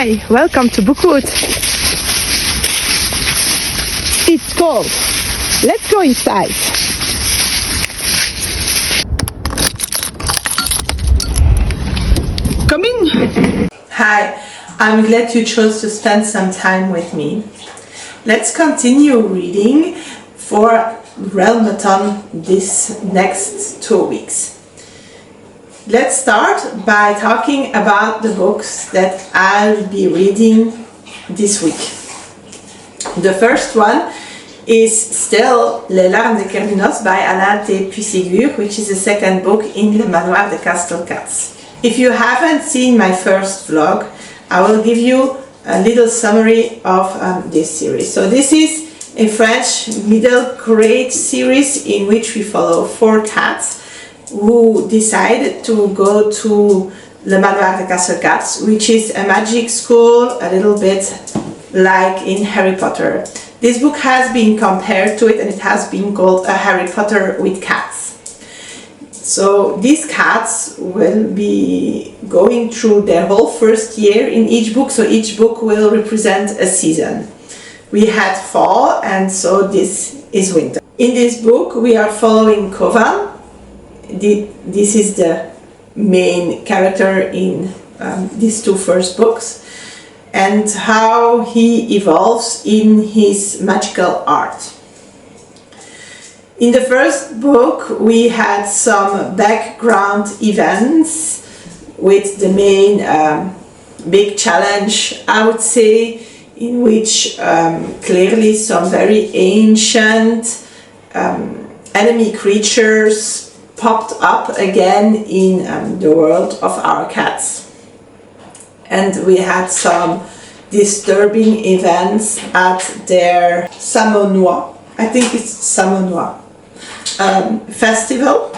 Hi, welcome to Bookwood. It's cold. Let's go inside. Come in. Hi, I'm glad you chose to spend some time with me. Let's continue reading for Realmathon this next 2 weeks. Let's start by talking about the books that I'll be reading this week. The first one is still Les larmes de Kernunos by Alain T Puysségur, which is the second book in Le Manoir de Castle Cats. If you haven't seen my first vlog, I will give you a little summary of this series. So this is a French middle grade series in which we follow 4 cats who decided to go to Le Manoir de Castle Cats, which is a magic school, a little bit like in Harry Potter. This book has been compared to it and it has been called a Harry Potter with cats. So these cats will be going through their whole first year in each book, so each book will represent a season. We had fall and so this is winter. In this book we are following Kovan. This is the main character in these 2 first books, and how he evolves in his magical art. In the first book we had some background events with the main big challenge, I would say, in which clearly some very ancient enemy creatures popped up again in the world of our cats. And we had some disturbing events at their Samonois, I think it's Samonois, festival,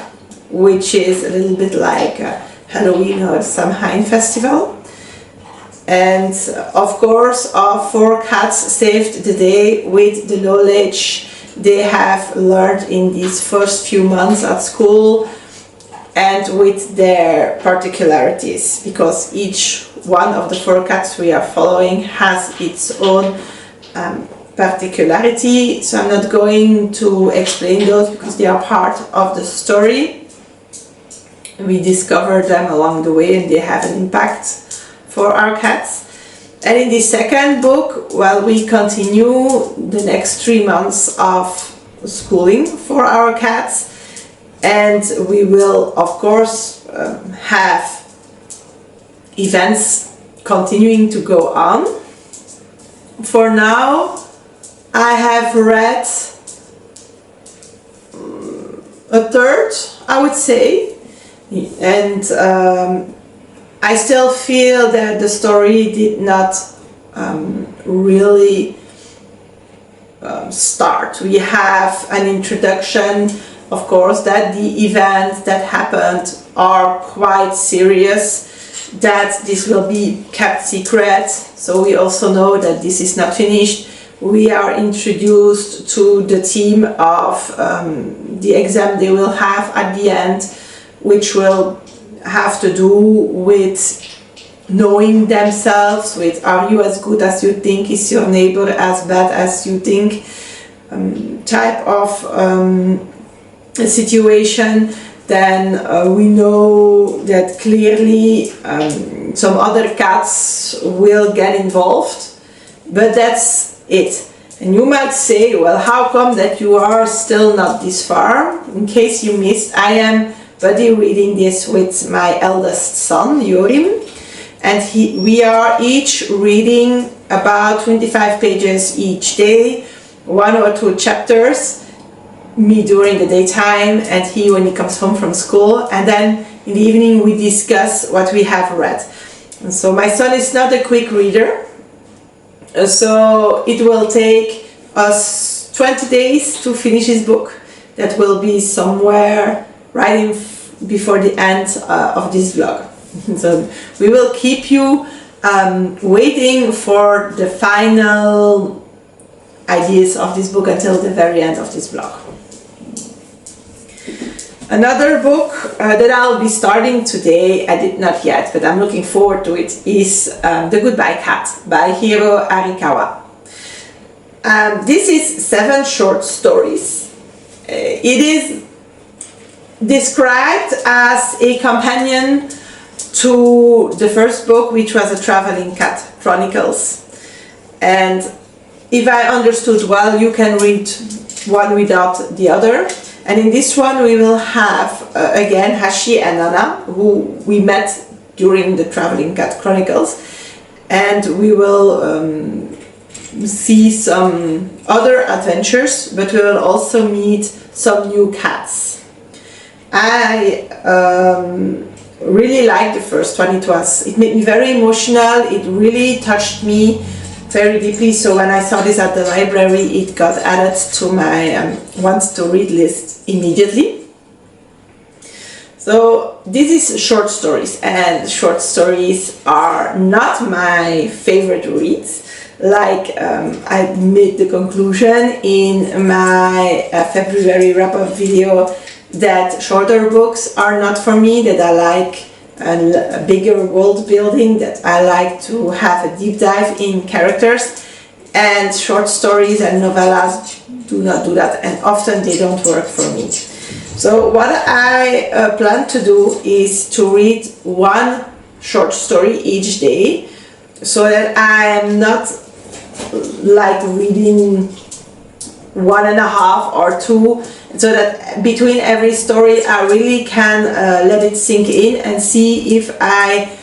which is a little bit like Halloween or Samhain festival. And of course our 4 cats saved the day with the knowledge they have learned in these first few months at school and with their particularities, because each one of the 4 cats we are following has its own particularity. So I'm not going to explain those because they are part of the story. We discover them along the way and they have an impact for our cats. And in the second book, well, we continue the next 3 months of schooling for our cats, and we will of course have events continuing to go on. For now I have read a third, I would say, and I still feel that the story did not really start. We have an introduction, of course, that the events that happened are quite serious, that this will be kept secret, so we also know that this is not finished. We are introduced to the theme of the exam they will have at the end, which will have to do with knowing themselves, with are you as good as you think, is your neighbor as bad as you think, type of situation. Then we know that clearly some other cats will get involved, but that's it. And you might say, well, how come that you are still not this far? In case you missed, I am buddy reading this with my eldest son, Jorim, and we are each reading about 25 pages each day, 1 or 2 chapters, me during the daytime and he when he comes home from school, and then in the evening we discuss what we have read. And so my son is not a quick reader, so it will take us 20 days to finish his book. That will be somewhere right before the end of this vlog. So we will keep you waiting for the final ideas of this book until the very end of this vlog. Another book that I'll be starting today, I did not yet, but I'm looking forward to it, is The Goodbye Cat by Hiro Arikawa. This is 7 short stories. It is described as a companion to the first book, which was a Traveling Cat Chronicles. And if I understood well, you can read one without the other. And in this one we will have again Hashi and Anna, who we met during the Traveling Cat Chronicles, and we will see some other adventures, but we will also meet some new cats. I really liked the first one. It made me very emotional. It really touched me very deeply, so when I saw this at the library, it got added to my wants to read list immediately. So this is short stories, and short stories are not my favorite reads. Like I made the conclusion in my February wrap-up video that shorter books are not for me, that I like a bigger world building, that I like to have a deep dive in characters, and short stories and novellas do not do that, and often they don't work for me. So what I plan to do is to read 1 short story each day, so that I am not like reading 1.5 or 2, so that between every story I really can let it sink in and see if I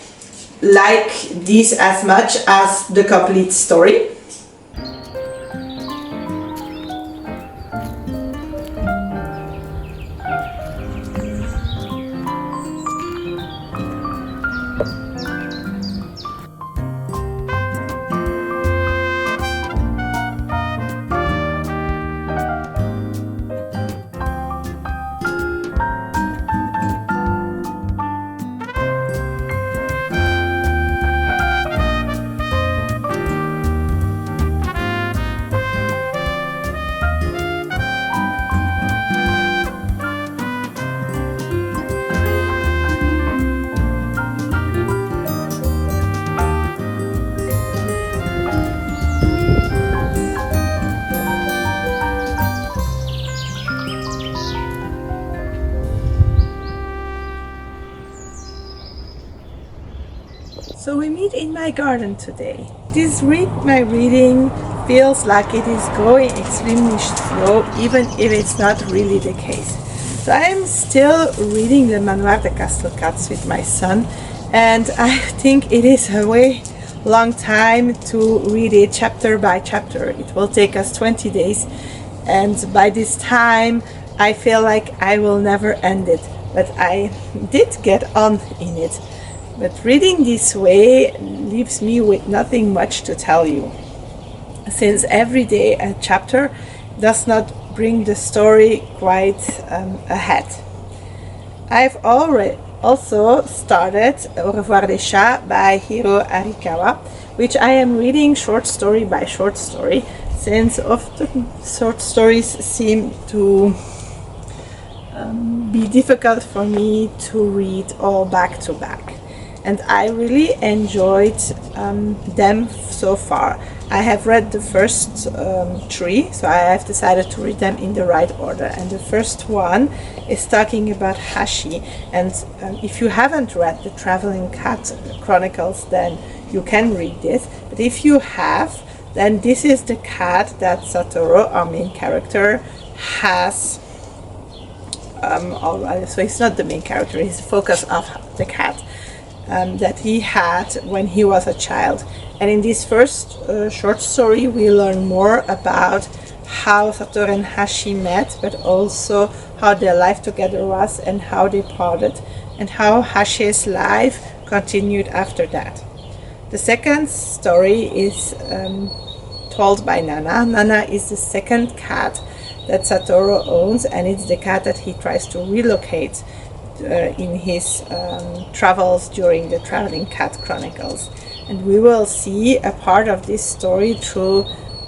like this as much as the complete story. So we meet in my garden today. My reading feels like it is going extremely slow, even if it's not really the case. So I am still reading the Manoir de Castlecats with my son, and I think it is a way long time to read it chapter by chapter. It will take us 20 days, and by this time I feel like I will never end it, but I did get on in it. But reading this way leaves me with nothing much to tell you, since every day a chapter does not bring the story quite ahead. I've already also started Au revoir des chats by Hiro Arikawa, which I am reading short story by short story, since often short stories seem to be difficult for me to read all back to back. And I really enjoyed them so far. I have read the first 3, so I have decided to read them in the right order. And the first one is talking about Hashi. And if you haven't read the Traveling Cat Chronicles, then you can read this. But if you have, then this is the cat that Satoru, our main character, has. So it's not the main character, it's the focus of the cat. That he had when he was a child. And in this first short story we learn more about how Satoru and Hashi met, but also how their life together was and how they parted, and how Hashi's life continued after that. The second story is told by Nana. Nana is the second cat that Satoru owns, and it's the cat that he tries to relocate in his travels during the Traveling Cat Chronicles. And we will see a part of this story through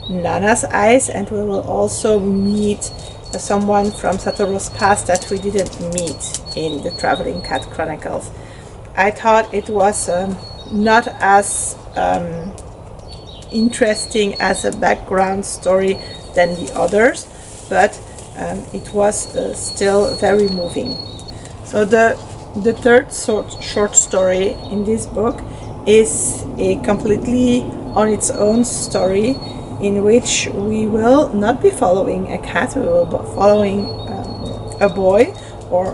Nana's eyes, and we will also meet someone from Satoru's past that we didn't meet in the Traveling Cat Chronicles. I thought it was not as interesting as a background story than the others, but it was still very moving. So the third short story in this book is a completely on its own story, in which we will not be following a cat, we will be following a boy or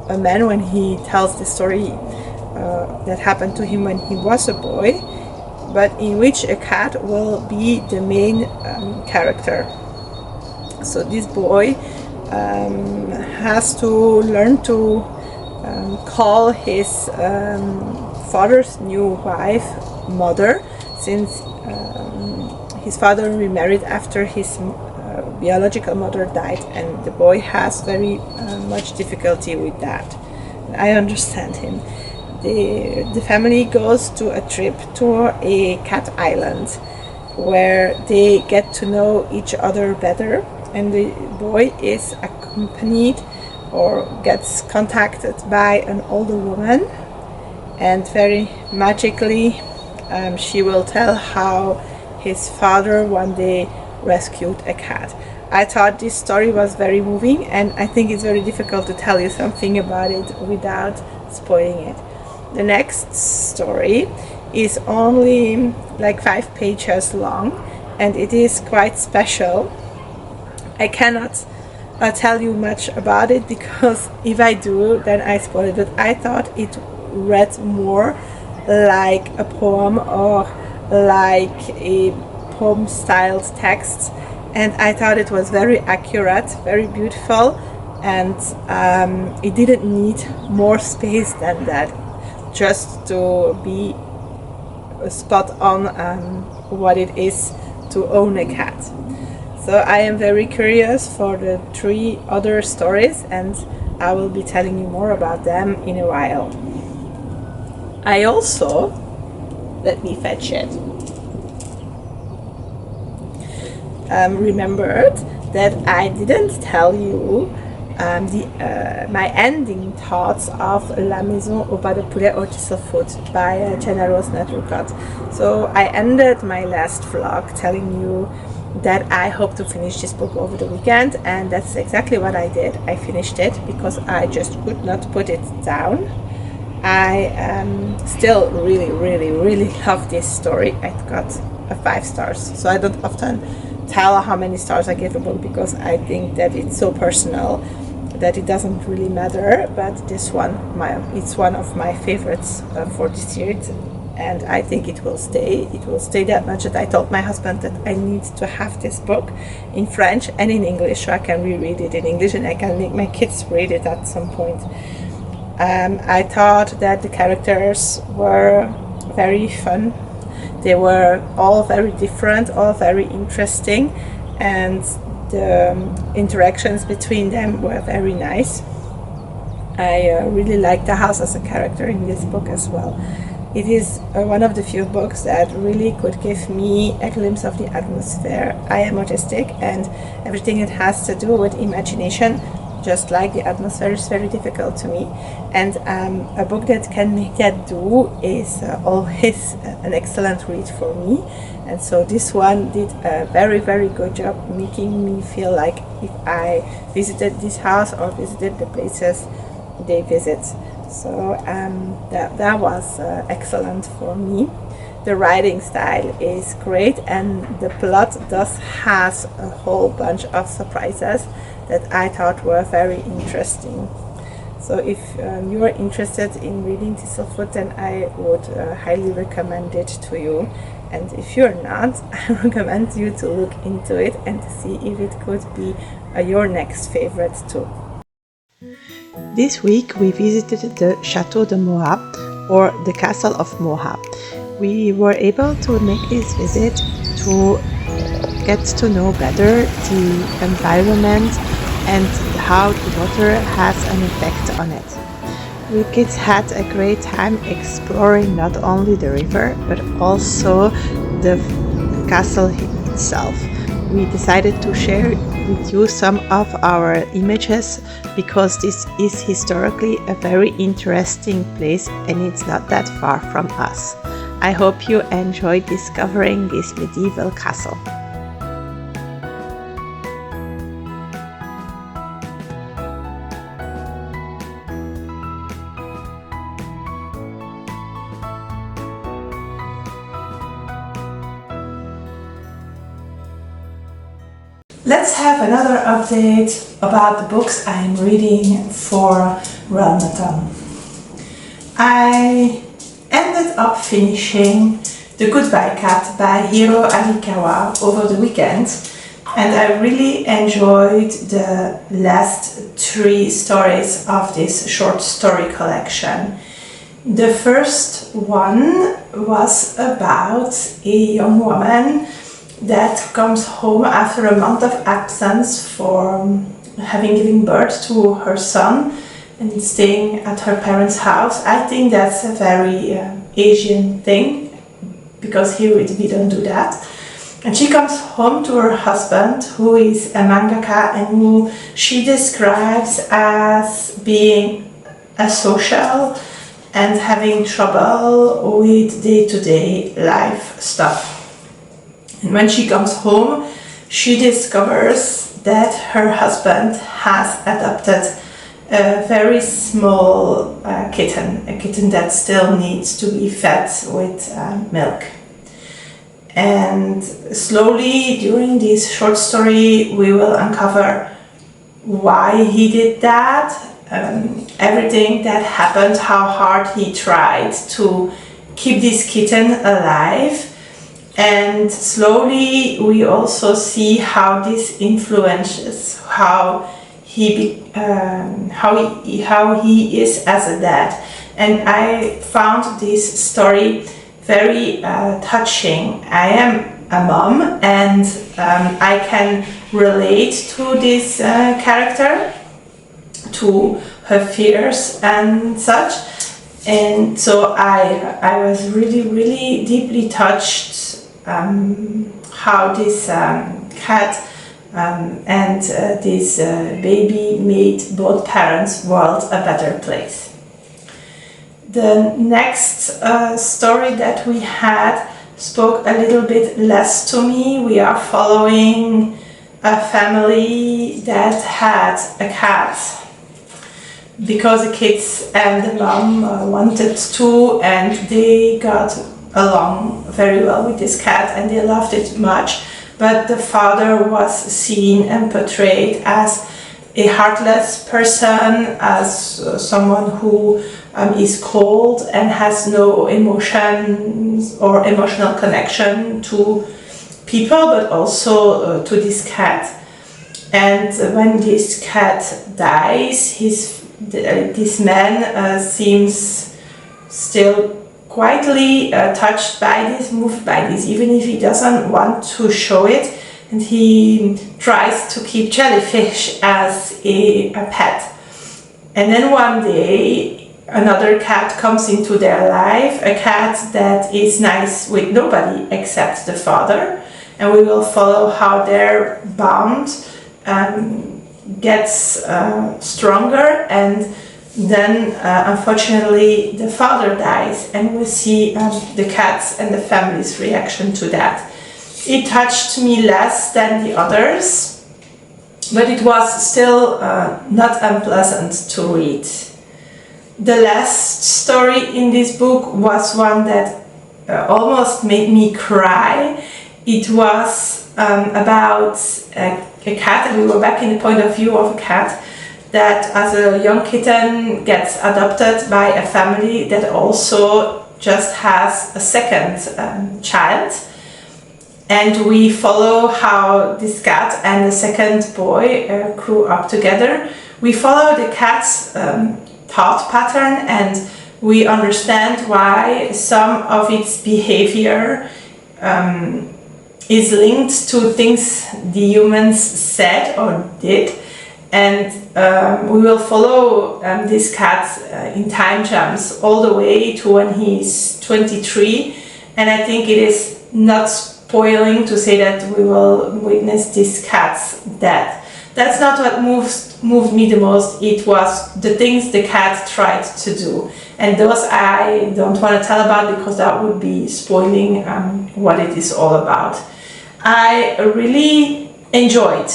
a man when he tells the story that happened to him when he was a boy, but in which a cat will be the main character. So this boy has to learn to call his father's new wife mother, since his father remarried after his biological mother died, and the boy has very much difficulty with that. I understand him. The family goes to a trip to a cat island where they get to know each other better, and the boy is accompanied or gets contacted by an older woman, and very magically she will tell how his father one day rescued a cat. I thought this story was very moving, and I think it's very difficult to tell you something about it without spoiling it. The next story is only like 5 pages long, and it is quite special. I cannot tell you much about it, because if I do, then I spoil it, but I thought it read more like a poem or like a poem styled text, and I thought it was very accurate, very beautiful, and it didn't need more space than that just to be spot on what it is to own a cat. So I am very curious for the 3 other stories, and I will be telling you more about them in a while. I also, let me fetch it, remembered that I didn't tell you my ending thoughts of La Maison au Pas de Poulet or Thislefoot by GennaRose Nethercott. So I ended my last vlog telling you that I hope to finish this book over the weekend, and that's exactly what I did. I finished it because I just could not put it down. I still really love this story. I got a 5 stars, so I don't often tell how many stars I give a book, because I think that it's so personal that it doesn't really matter. But this one, it's one of my favorites for this series, and I think it will stay. It will stay that much that I told my husband that I need to have this book in French and in English, so I can reread it in English and I can make my kids read it at some point. I thought that the characters were very fun. They were all very different, all very interesting, and the interactions between them were very nice. I really liked the house as a character in this book as well. It is one of the few books that really could give me a glimpse of the atmosphere. I am autistic, and everything that has to do with imagination, just like the atmosphere, is very difficult to me. And a book that can make that do is always an excellent read for me. And so this one did a very good job making me feel like if I visited this house or visited the places they visit. So that was excellent for me. The writing style is great, and the plot does has a whole bunch of surprises that I thought were very interesting. So if you are interested in reading Thislefoot, then I would highly recommend it to you. And if you're not, I recommend you to look into it and to see if it could be your next favorite too. This week we visited the Château de Mohat, or the Castle of Mohat. We were able to make this visit to get to know better the environment and how the water has an effect on it. We kids had a great time exploring not only the river but also the castle itself. we decided to share with you some of our images because this is historically a very interesting place and it's not that far from us. I hope you enjoyed discovering this medieval castle. Let's have another update about the books I'm reading for Realmathon. I ended up finishing The Goodbye Cat by Hiro Arikawa over the weekend, and I really enjoyed the last 3 stories of this short story collection. The first one was about a young woman that comes home after a month of absence for having given birth to her son and staying at her parents' house. I think that's a very Asian thing, because here we don't do that. And she comes home to her husband, who is a mangaka and who she describes as being asocial and having trouble with day-to-day life stuff. And when she comes home, she discovers that her husband has adopted a very small kitten, a kitten that still needs to be fed with milk. And slowly during this short story, we will uncover why he did that, everything that happened, how hard he tried to keep this kitten alive. And slowly we also see how this influences how he is as a dad. And I found this story very touching. I am a mom and I can relate to this character, to her fears and such. And so I was really deeply touched how this cat and this baby made both parents' world a better place. The next story that we had spoke a little bit less to me. We are following a family that had a cat because the kids and the mom wanted to, and they got along very well with this cat and they loved it much, but the father was seen and portrayed as a heartless person, as someone who is cold and has no emotions or emotional connection to people, but also to this cat. And when this cat dies, this man seems still quietly touched by this, moved by this, even if he doesn't want to show it, and he tries to keep jellyfish as a pet. And then one day another cat comes into their life, a cat that is nice with nobody except the father, and we will follow how their bond gets stronger. And then unfortunately the father dies, and we see the cat's and the family's reaction to that. It touched me less than the others, but it was still not unpleasant to read. The last story in this book was one that almost made me cry. It was about a cat, and we were back in the point of view of a cat that as a young kitten gets adopted by a family that also just has a second child. And we follow how this cat and the second boy grew up together. We follow the cat's thought pattern, and we understand why some of its behavior is linked to things the humans said or did. And we will follow this cat in time jumps all the way to when he's 23. And I think it is not spoiling to say that we will witness this cat's death. That's not what moved me the most. It was the things the cat tried to do. And those I don't want to tell about because that would be spoiling what it is all about. I really enjoyed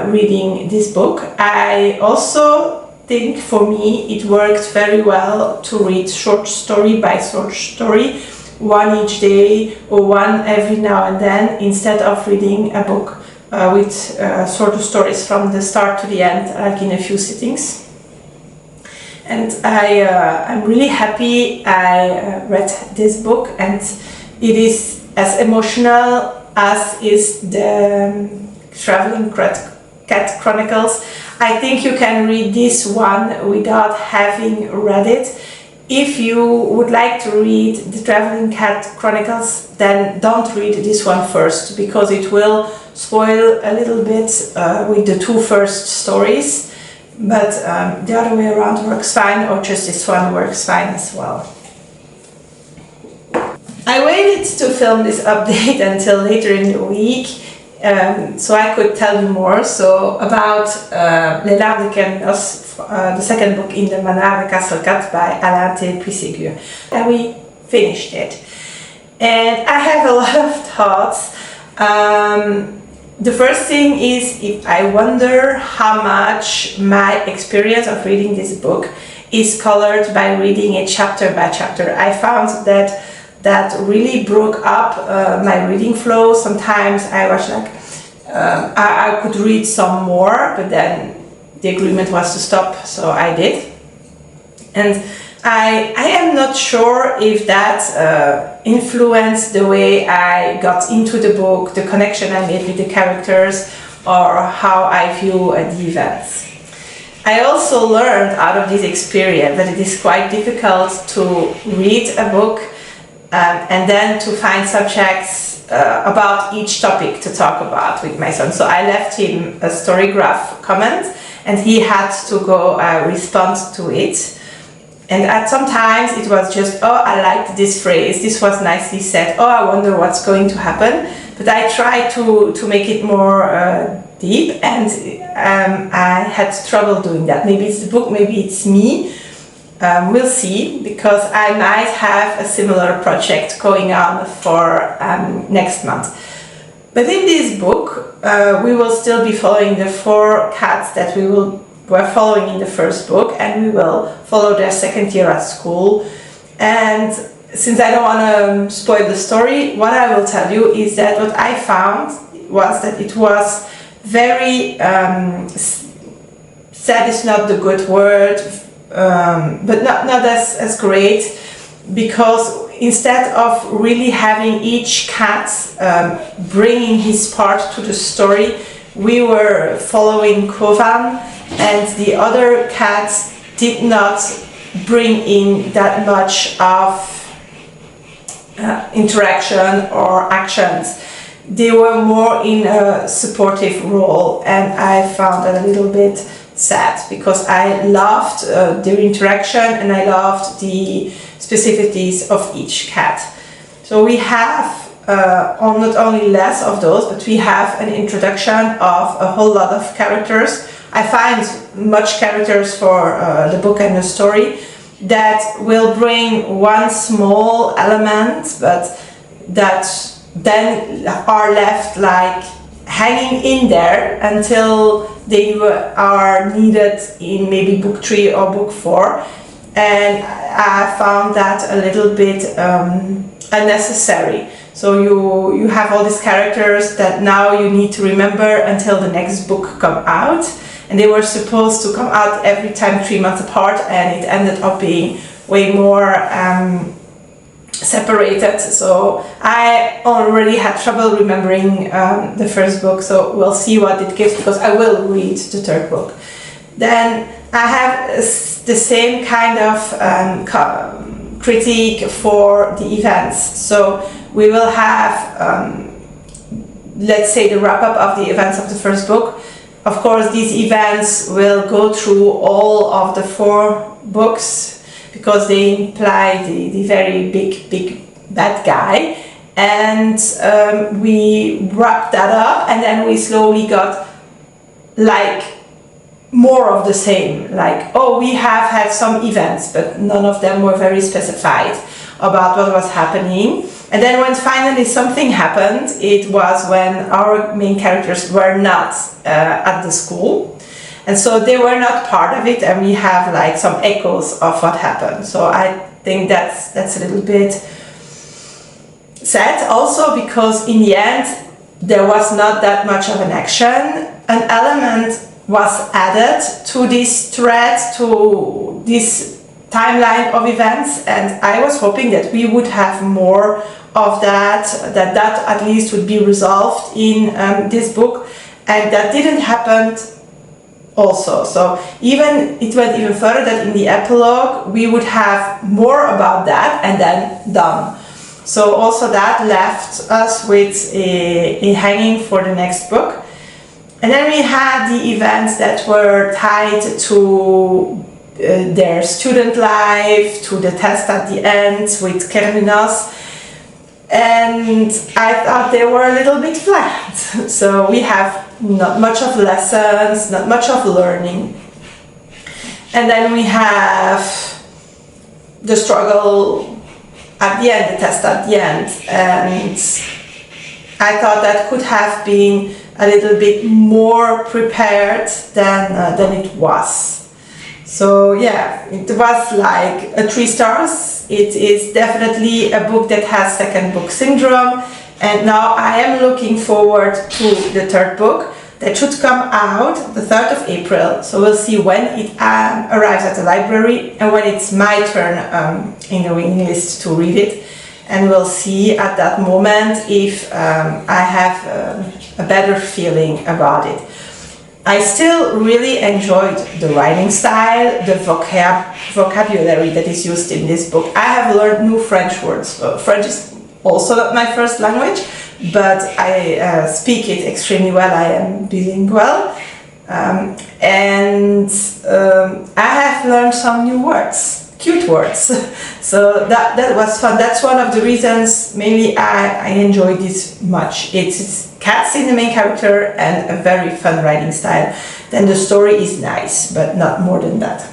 reading this book. I also think for me it worked very well to read short story by short story, one each day or one every now and then, instead of reading a book with sort of stories from the start to the end, like in a few sittings. And I'm really happy I read this book, and it is as emotional as is the Traveling Cat Chronicles. I think you can read this one without having read it. If you would like to read the Traveling Cat Chronicles, then don't read this one first, because it will spoil a little bit with the two first stories. But the other way around works fine, or just this one works fine as well. I waited to film this update until later in the week, so I could tell you more. So about Les larmes de Kernunos, the second book in the Manar de Nethercott by Alain T Puysségur. And we finished it. And I have a lot of thoughts. The first thing is, if I wonder how much my experience of reading this book is colored by reading it chapter by chapter. I found that really broke up my reading flow. Sometimes I was like, I could read some more, but then the agreement was to stop, so I did. And I am not sure if that influenced the way I got into the book, the connection I made with the characters, or how I view the events. I also learned out of this experience that it is quite difficult to read a book and then to find subjects about each topic to talk about with my son. So I left him a storygraph comment, and he had to go respond to it. And at sometimes it was just, oh, I liked this phrase, this was nicely said, oh, I wonder what's going to happen. But I tried to make it more deep, and I had trouble doing that. Maybe it's the book, maybe it's me. We'll see, because I might have a similar project going on for next month. But in this book, we will still be following the 4 cats that were following in the first book, and we will follow their second year at school. And since I don't want to spoil the story, what I will tell you is that what I found was that it was very sad is not the good word, but not as great, because instead of really having each cat bringing his part to the story, we were following Kovan, and the other cats did not bring in that much of interaction or actions. They were more in a supportive role, and I found that a little bit sad, because I loved their interaction and I loved the specificities of each cat. So we have not only less of those, but we have an introduction of a whole lot of characters. I find much characters for the book and the story that will bring one small element, but that then are left like hanging in there until they are needed in maybe book 3 or book 4. And I found that a little bit unnecessary. So you have all these characters that now you need to remember until the next book come out, and they were supposed to come out every time 3 months apart, and it ended up being way more separated. So I already had trouble remembering the first book, so we'll see what it gives, because I will read the third book. Then I have the same kind of critique for the events. So we will have, let's say, the wrap-up of the events of the first book. Of course, these events will go through all of the 4 books, because they imply the very big bad guy. and we wrapped that up, and then we slowly got like more of the same, like, oh, we have had some events, but none of them were very specified about what was happening. And then when finally something happened, it was when our main characters were not at the school, and so they were not part of it, and we have like some echoes of what happened. So I think that's a little bit sad also, because in the end there was not that much of an action. An element was added to this thread, to this timeline of events, and I was hoping that we would have more of that at least would be resolved in this book, and that didn't happen also. So even it went even further, that in the epilogue we would have more about that and then done. So also that left us with a hanging for the next book. And then we had the events that were tied to their student life, to the test at the end with Kernunos, and I thought they were a little bit flat. So we have not much of lessons, not much of learning. And then we have the struggle at the end, the test at the end, and I thought that could have been a little bit more prepared than it was. So yeah, it was like a 3 stars. It is definitely a book that has second book syndrome, and now I am looking forward to the third book that should come out the 3rd of April. So we'll see when it arrives at the library and when it's my turn in the waiting list to read it. And we'll see at that moment if I have a better feeling about it. I still really enjoyed the writing style, the vocabulary that is used in this book. I have learned new French words. French is also not my first language, but I speak it extremely well. I am bilingual. And I have learned some new words, cute words. So that was fun. That's one of the reasons mainly I enjoyed this much. It's cats in the main character and a very fun writing style. Then the story is nice, but not more than that.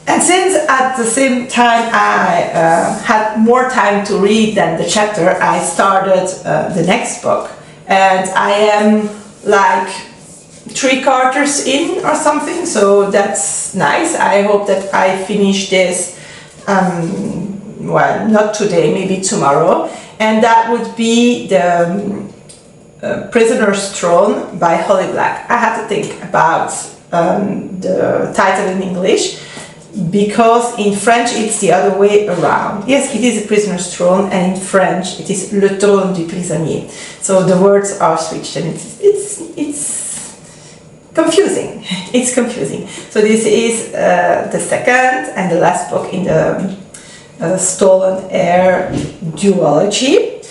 And since at the same time I had more time to read than the chapter, I started the next book, and I am like 3/4 in or something, so that's nice. I hope that I finish this, well, not today, maybe tomorrow, and that would be the Prisoner's Throne by Holly Black. I had to think about the title in English, because in French it's the other way around. Yes, it is a prisoner's throne, and in French it is le trône du prisonnier. So the words are switched, and it's confusing. It's confusing. So this is the second and the last book in the Stolen Heir duology.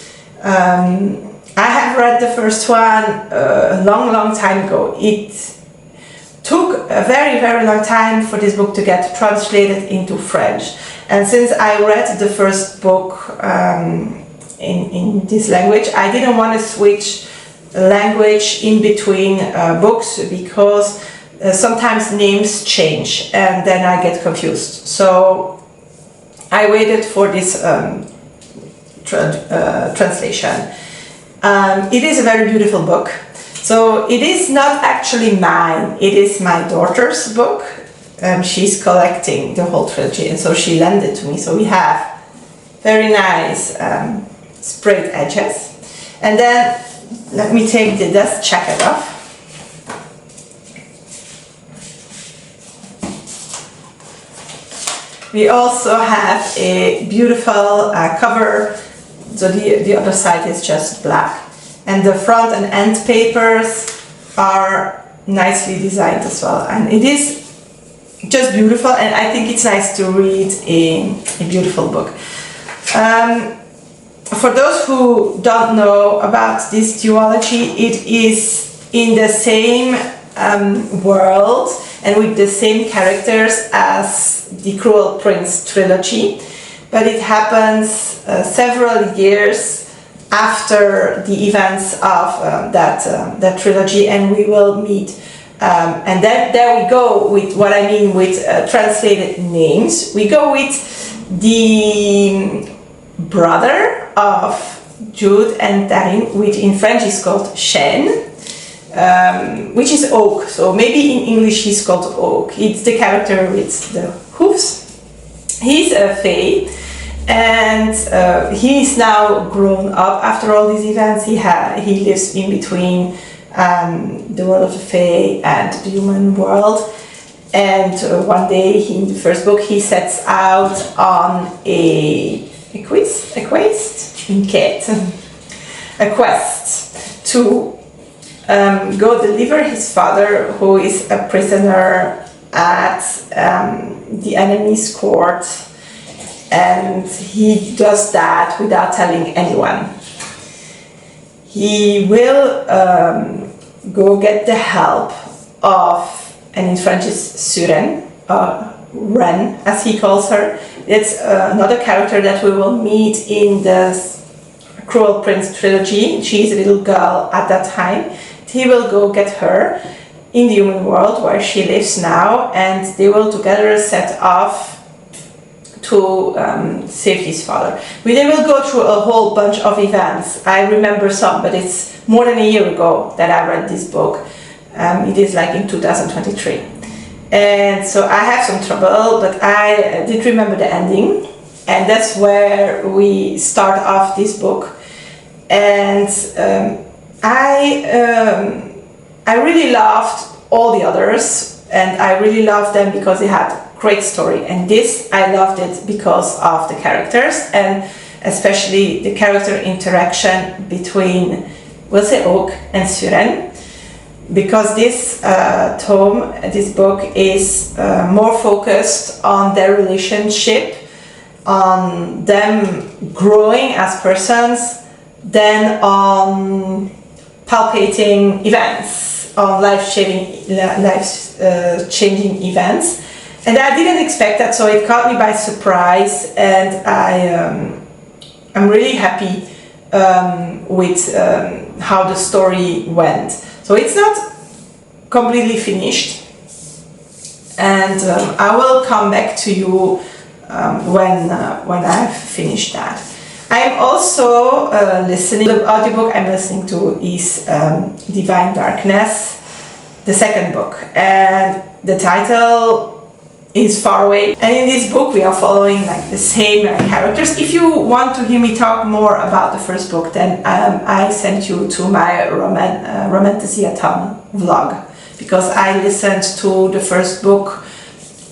I have read the first one a long time ago. It took a very long time for this book to get translated into French, and since I read the first book in this language, I didn't want to switch language in between books, because sometimes names change and then I get confused. So I waited for this translation. It is a very beautiful book. So it is not actually mine, it is my daughter's book. She's collecting the whole trilogy, and so she lent it to me. So we have very nice sprayed edges. And then let me take the dust jacket off. We also have a beautiful cover, so the other side is just black. And the front and end papers are nicely designed as well. And it is just beautiful, and I think it's nice to read a beautiful book. For those who don't know about this duology, it is in the same world and with the same characters as the Cruel Prince trilogy. but it happens several years after the events of that trilogy, and we will meet. And then there we go with what I mean with translated names. We go with the brother of Jude and Darin, which in French is called Chêne, which is oak. So maybe in English he's called Oak. It's the character with the hoofs. He's a fae, and he's now grown up after all these events. He lives in between the world of the fae and the human world. And one day, in the first book, he sets out on a quest to go deliver his father, who is a prisoner at the enemy's court, and he does that without telling anyone. He will go get the help of, and in French is Suren, Ren, as he calls her. It's another character that we will meet in the Cruel Prince trilogy. She's a little girl at that time. He will go get her in the human world where she lives now, and they will together set off to save his father. They will go through a whole bunch of events. I remember some, but it's more than a year ago that I read this book. It is like in 2023. And so I have some trouble, but I did remember the ending. And that's where we start off this book. And I really loved all the others, and I really loved them because they had great story. And this, I loved it because of the characters, and especially the character interaction between, we'll say, Oak and Suren, because this this book is more focused on their relationship, on them growing as persons, than on palpating events, on life-changing events. And I didn't expect that, so it caught me by surprise, and I'm really happy with how the story went. So it's not completely finished, and I will come back to you when I've finished that. I'm also listening, the audiobook I'm listening to is Divine Darkness, the second book, and the title is Far Away. And in this book we are following like the same characters. If you want to hear me talk more about the first book, then I sent you to my Romantasyathon vlog, because I listened to the first book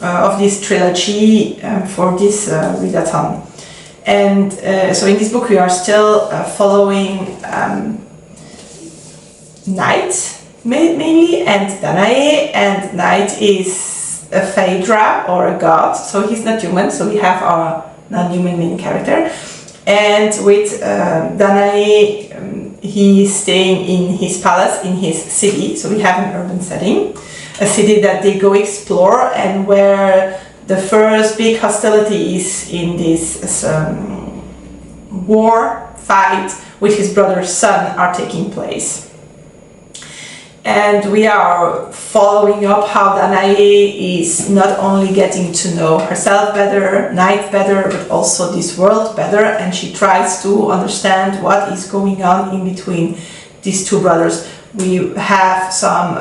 of this trilogy for this readathon. And so in this book we are still following Night mainly, and Danae, and Night is a Phaedra or a god, so he's not human, so we have our non-human main character. And with Danae, he is staying in his palace, in his city, so we have an urban setting, a city that they go explore, and where the first big hostility is in this war fight with his brother's son are taking place. And we are following up how Danae is not only getting to know herself better, Night better, but also this world better, and she tries to understand what is going on in between these two brothers. We have some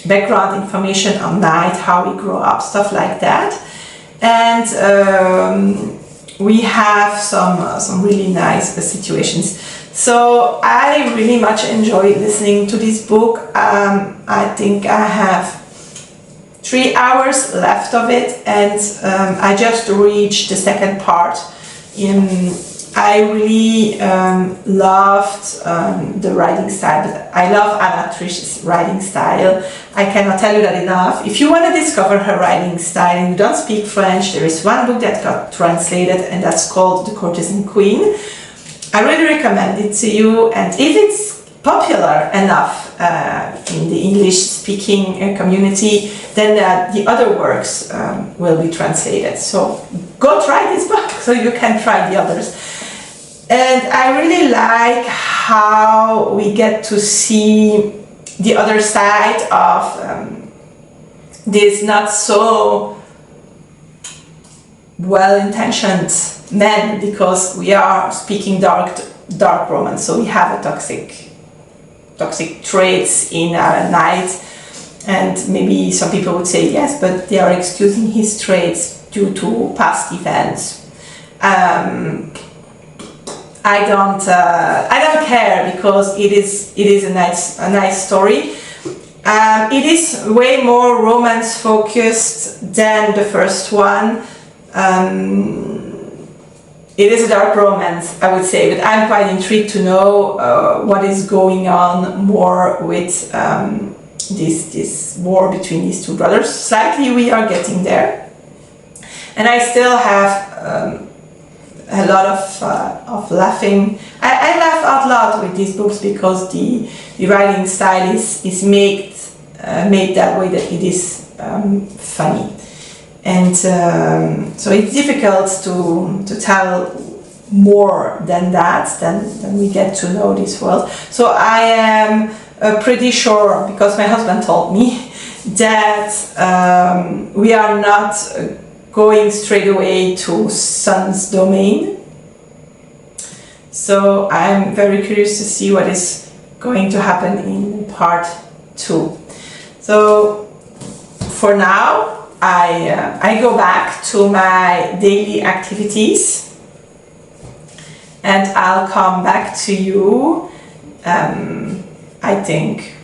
background information on Night, how he grew up, stuff like that. And we have some really nice situations. So I really much enjoyed listening to this book. I think I have 3 hours left of it, and I just reached the second part. I really loved the writing style. I love Anna Triss's writing style. I cannot tell you that enough. If you want to discover her writing style and you don't speak French, there is one book that got translated, and that's called The Courtesan Queen. I really recommend it to you, and if it's popular enough in the English-speaking community, then the other works will be translated. So go try this book so you can try the others. And I really like how we get to see the other side of this not so well-intentioned men, because we are speaking dark romance, so we have a toxic traits in Night, and maybe some people would say yes, but they are excusing his traits due to past events. I don't care, because it is a nice story. It is way more romance focused than the first one. It is a dark romance, I would say, but I'm quite intrigued to know what is going on more with this war between these two brothers. Slightly we are getting there, and I still have a lot of laughing. I laugh out loud with these books, because the writing style is made that way that it is funny. And so it's difficult to tell more than that, than we get to know this world. So I am pretty sure, because my husband told me, that we are not going straight away to Sun's domain. So I'm very curious to see what is going to happen in part 2. So for now, I go back to my daily activities, and I'll come back to you, I think,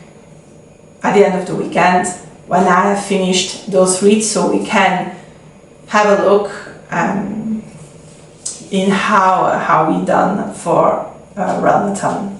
at the end of the weekend, when I have finished those reads, so we can have a look in how we done for Realmathon.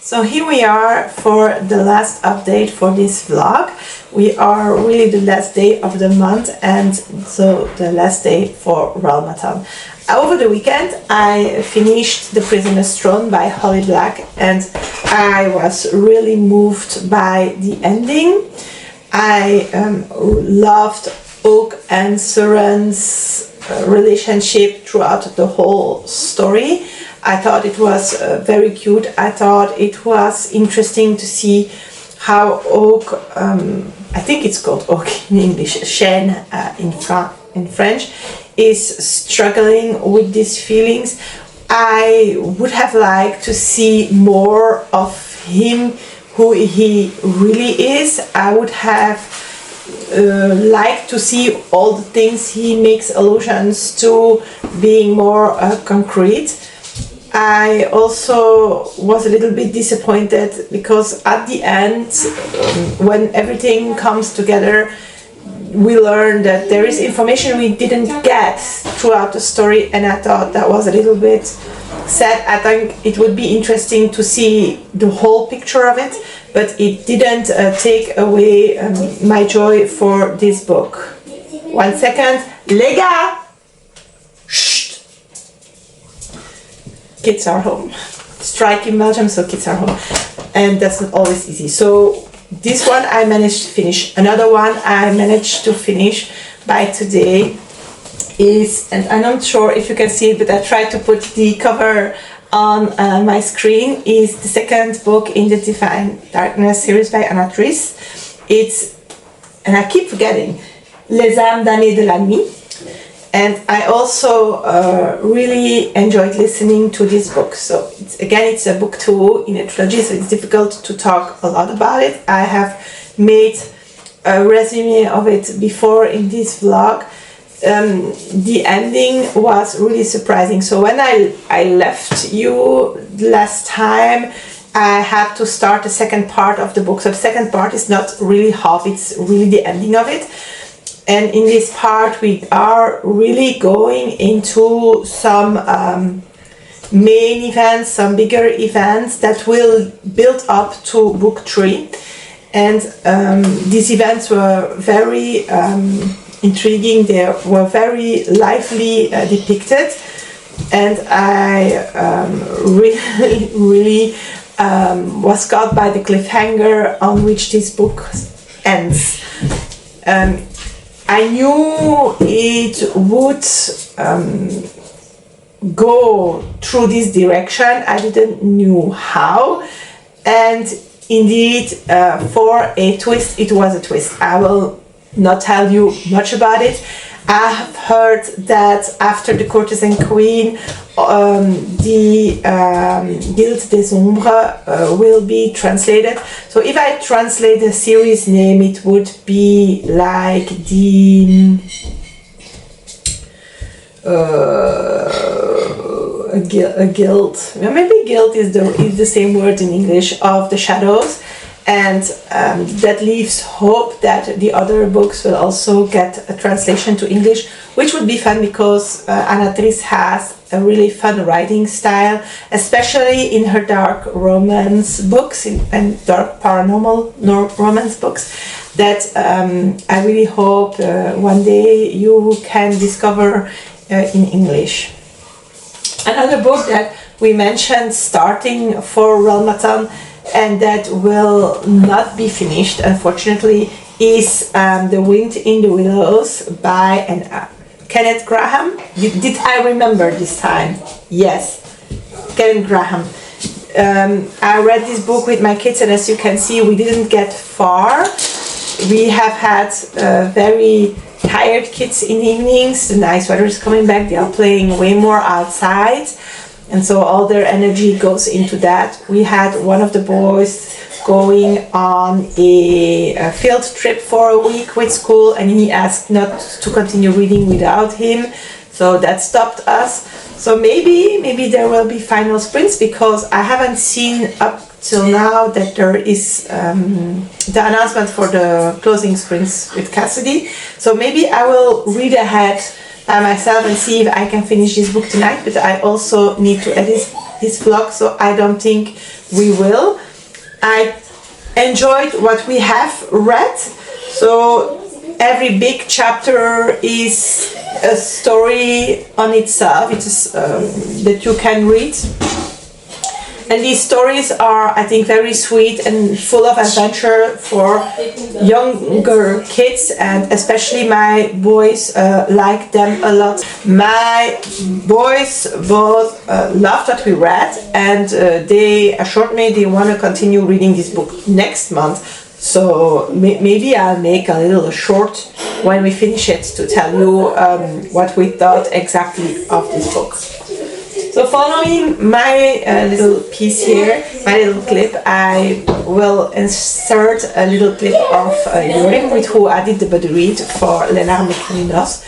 So here we are for the last update for this vlog. We are really the last day of the month, and so the last day for Realmathon. Over the weekend I finished The Prisoner's Throne by Holly Black, and I was really moved by the ending. I loved Oak and Soren's relationship throughout the whole story. I thought it was very cute. I thought it was interesting to see how Oak, I think it's called Oak in English, Chêne in French, is struggling with these feelings. I would have liked to see more of him, who he really is. I would have liked to see all the things he makes allusions to being more concrete. I also was a little bit disappointed because at the end, when everything comes together, we learn that there is information we didn't get throughout the story, and I thought that was a little bit sad. I think it would be interesting to see the whole picture of it, but it didn't take away my joy for this book. 1 second, les gars! Kids are home. Strike in Belgium, so kids are home, and that's not always easy. So this one I managed to finish. Another one I managed to finish by today is, and I'm not sure if you can see it, but I tried to put the cover on my screen is the second book in the Divine Darkness series by Anna Triss. It's, and I keep forgetting, Les âmes damnées de la nuit. And I also really enjoyed listening to this book. So it's a book 2 in a trilogy, so it's difficult to talk a lot about it. I have made a resume of it before in this vlog. The ending was really surprising. So when I left you last time, I had to start the second part of the book. So the second part is not really half, it's really the ending of it. And in this part we are really going into some main events, some bigger events that will build up to book 3. And these events were very intriguing, they were very lively depicted. And I really was caught by the cliffhanger on which this book ends. I knew it would go through this direction. I didn't know how, and indeed for a twist, it was a twist. I will not tell you much about it. I have heard that after the Courtesan Queen, the Guild des Ombres will be translated. So if I translate the series name, it would be like the a guild. Maybe guild is the same word in English, of the shadows. And that leaves hope that the other books will also get a translation to English, which would be fun because Anna Triss has a really fun writing style, especially in her dark romance books and dark paranormal romance books, that I really hope one day you can discover in English. Another book that we mentioned starting for Realmathon and that will not be finished, unfortunately, is The Wind in the Willows by Kenneth Grahame. Did I remember this time? Yes, Kenneth Grahame. I read this book with my kids, and as you can see, we didn't get far. We have had very tired kids in the evenings. The nice weather is coming back. They are playing way more outside. And so all their energy goes into that. We had one of the boys going on a field trip for a week with school, and he asked not to continue reading without him. So that stopped us. So maybe there will be final sprints, because I haven't seen up till now that there is the announcement for the closing sprints with Cassidy. So maybe I will read ahead by myself and see if I can finish this book tonight, but I also need to edit this vlog, so I don't think we will. I enjoyed what we have read, so every big chapter is a story on itself. It is that you can read. And these stories are, I think, very sweet and full of adventure for younger kids, and especially my boys like them a lot. My boys both loved what we read, and they assured me they want to continue reading this book next month. So maybe I'll make a little short when we finish it to tell you what we thought exactly of this book. So following my little piece here, my little clip, I will insert a little clip of Yorim, with who I did the body read for Les larmes et Kernunos.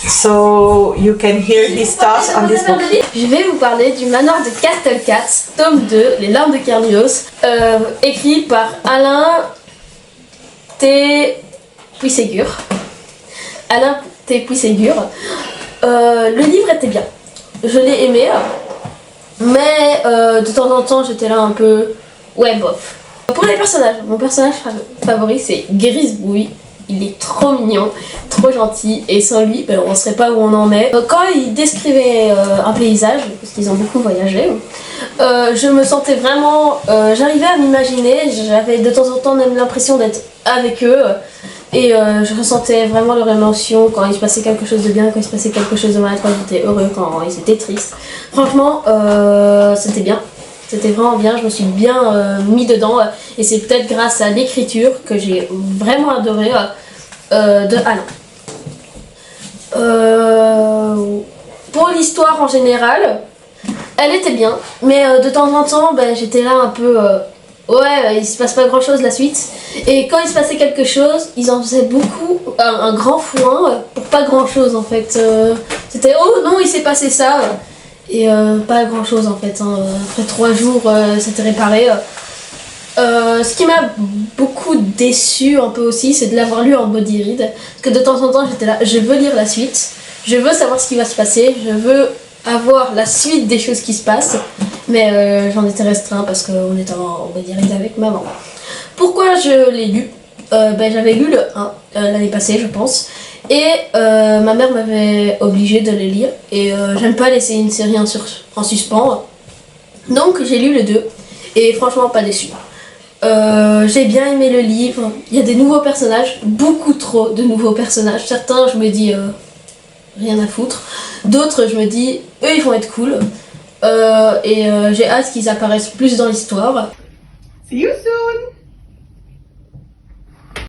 So you can hear his thoughts on this book. Je vais vous parler du manoir de Castlecats, tome 2, Les larmes de Kernunos, écrit par Alain T Puysségur. Alain T Puysségur. Le livre était bien. Je l'ai aimé, mais de temps en temps j'étais là un peu ouais bof. Pour les personnages, mon personnage favori c'est Grisbouille. Il est trop mignon, trop gentil, et sans lui on ne saurait pas où on en est. Quand il décrivait un paysage, parce qu'ils ont beaucoup voyagé, je me sentais vraiment, j'arrivais à m'imaginer, j'avais de temps en temps même l'impression d'être avec eux, Et je ressentais vraiment leur émotion quand il se passait quelque chose de bien, quand il se passait quelque chose de mal, quand ils étaient heureux, quand ils étaient tristes. Franchement, c'était bien. C'était vraiment bien, je me suis bien mis dedans. Et c'est peut-être grâce à l'écriture que j'ai vraiment adoré de Alain. Pour l'histoire en général, elle était bien. Mais de temps en temps, j'étais là un peu... ouais, il se passe pas grand chose la suite. Et quand il se passait quelque chose, ils en faisaient beaucoup, un grand foin pour pas grand chose en fait. C'était oh non, il s'est passé ça. Et pas grand chose en fait. Après 3 jours, c'était réparé. Ce qui m'a beaucoup déçu un peu aussi, c'est de l'avoir lu en body read. Parce que de temps en temps, j'étais là, je veux lire la suite. Je veux savoir ce qui va se passer. Je veux avoir la suite des choses qui se passent. Mais j'en étais restreint parce qu'on était en body read avec maman. Pourquoi je l'ai lu? J'avais lu le 1 l'année passée, je pense. Et ma mère m'avait obligée de le lire. Et j'aime pas laisser une série en suspens. Donc j'ai lu le 2. Et franchement, pas déçu. J'ai bien aimé le livre. Il y a des nouveaux personnages. Beaucoup trop de nouveaux personnages. Certains, je me dis, rien à foutre. D'autres, je me dis, eux, ils vont être cool. J'ai hâte qu'ils apparaissent plus dans l'histoire. See you soon!